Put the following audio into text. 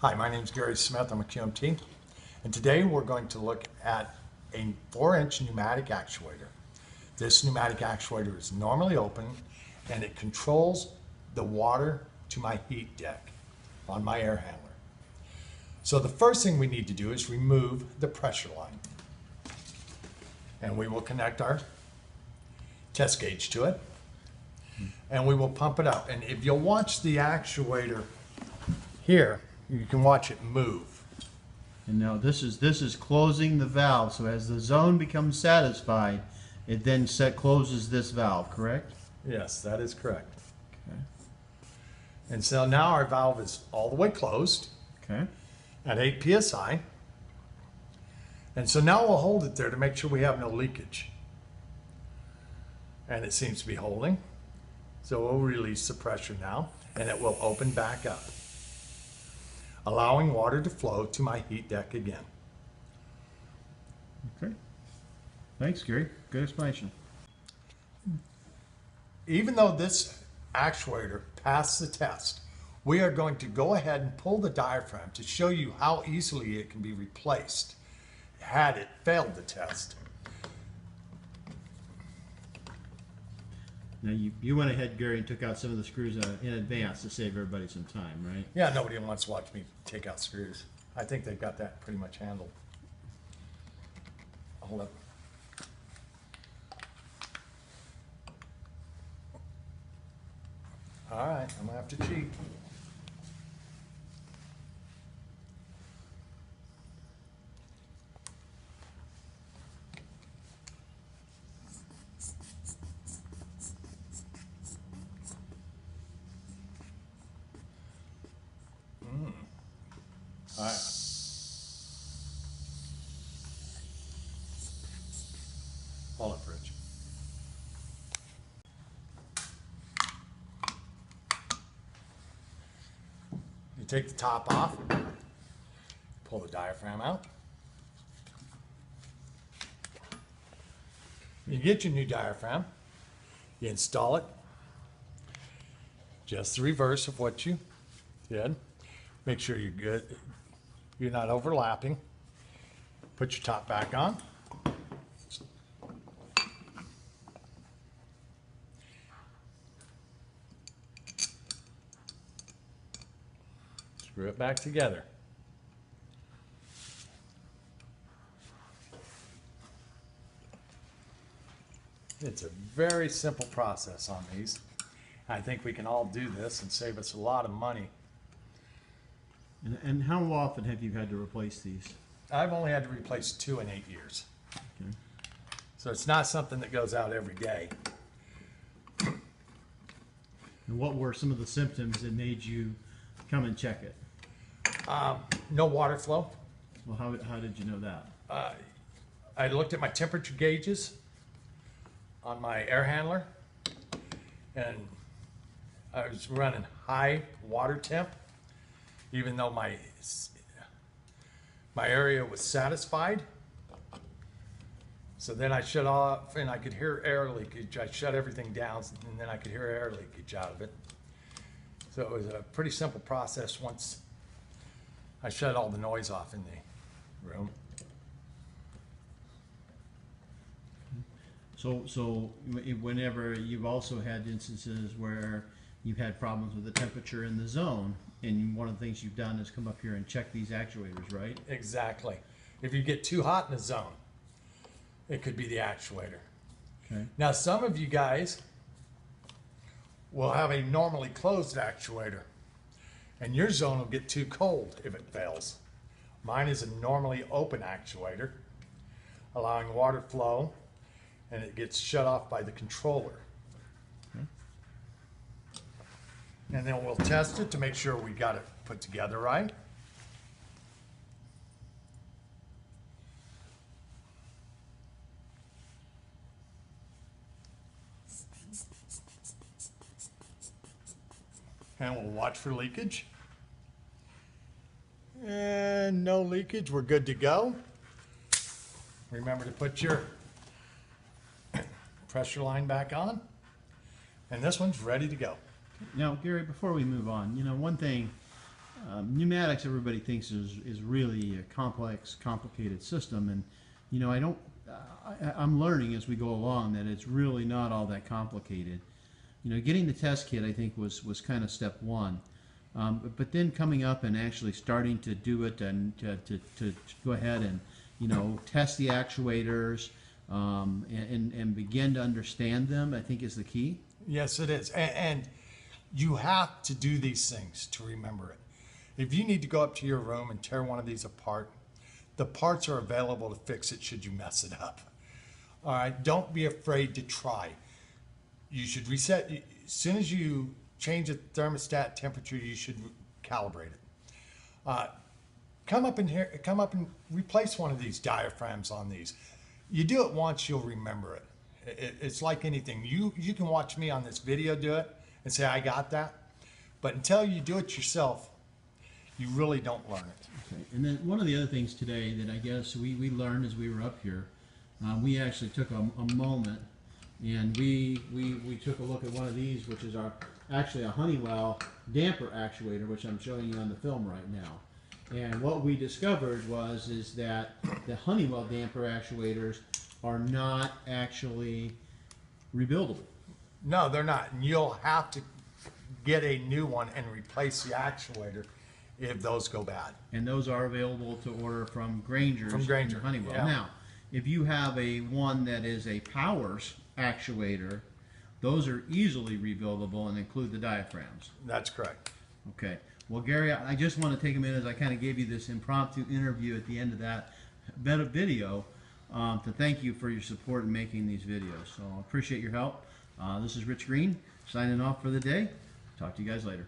Hi, my name is Gary Smith. I'm a QMT, and today we're going to look at a 4-inch pneumatic actuator. This pneumatic actuator is normally open and it controls the water to my heat deck on my air handler. So the first thing we need to do is remove the pressure line. And we will connect our test gauge to it and we will pump it up. And if you'll watch the actuator here, you can watch it move. And now this is closing the valve. So as the zone becomes satisfied, it then closes this valve, correct? Yes, that is correct. Okay. And so now our valve is all the way closed Okay. at 8 psi. And so now we'll hold it there to make sure we have no leakage. And it seems to be holding. So we'll release the pressure now and it will open back up, allowing water to flow to my heat deck again. Okay. Thanks, Gary. Good explanation. Even though this actuator passed the test, we are going to go ahead and pull the diaphragm to show you how easily it can be replaced had it failed the test. Now you went ahead, Gary, and took out some of the screws in advance to save everybody some time, right? Yeah, nobody wants to watch me take out screws. I think they've got that pretty much handled. Hold up. All right, I'm gonna have to cheat. All right. Hold it, Rich. You take the top off, pull the diaphragm out. You get your new diaphragm, you install it, just the reverse of what you did. Make sure you're good. You're not overlapping. Put your top back on. Screw it back together. It's a very simple process on these. I think we can all do this and save us a lot of money. And how often have you had to replace these? I've only had to replace 2 in 8 years. Okay. So it's not something that goes out every day. And what were some of the symptoms that made you come and check it? No water flow. Well, how did you know that? I looked at my temperature gauges on my air handler and I was running high water temp, even though my area was satisfied. So then I shut off and I could hear air leakage. I shut everything down and then I could hear air leakage out of it. So it was a pretty simple process once I shut all the noise off in the room. So whenever you've also had instances where you've had problems with the temperature in the zone, and one of the things you've done is come up here and check these actuators, right? Exactly. If you get too hot in a zone, it could be the actuator. Okay. Now, some of you guys will have a normally closed actuator, and your zone will get too cold if it fails. Mine is a normally open actuator, allowing water flow, and it gets shut off by the controller. Okay. And then we'll test it to make sure we got it put together right. And we'll watch for leakage. And no leakage, we're good to go. Remember to put your pressure line back on. And this one's ready to go. Now, Gary, before we move on, one thing Pneumatics, everybody thinks is really a complex, complicated system, and you know, I'm learning as we go along that it's really not all that complicated. You know, getting the test kit, I think, was kind of step one, but then coming up and actually starting to do it and to go ahead and, you know, test the actuators and begin to understand them, I think, is the key. Yes, it is. And you have to do these things to remember it. If you need to go up to your room and tear one of these apart, the parts are available to fix it should you mess it up. All right, don't be afraid to try. You should reset, as soon as you change the thermostat temperature, you should calibrate it. Come up and replace one of these diaphragms on these. You do it once, you'll remember it. It's like anything. You can watch me on this video do it and say, I got that. But until you do it yourself, you really don't learn it. Okay. And then one of the other things today that I guess we learned as we were up here, we actually took a moment and we took a look at one of these, which is actually a Honeywell damper actuator, which I'm showing you on the film right now. And what we discovered is that the Honeywell damper actuators are not actually rebuildable. No, they're not. And you'll have to get a new one and replace the actuator if those go bad. And those are available to order from Grainger's From Grainger, and Honeywell. yeah. Now, if you have one that is a Powers actuator, those are easily rebuildable and include the diaphragms. That's correct. Okay. Well, Gary, I just want to take a minute, as I kind of gave you this impromptu interview at the end of that video, to thank you for your support in making these videos. So I appreciate your help. This is Rich Green, signing off for the day. Talk to you guys later.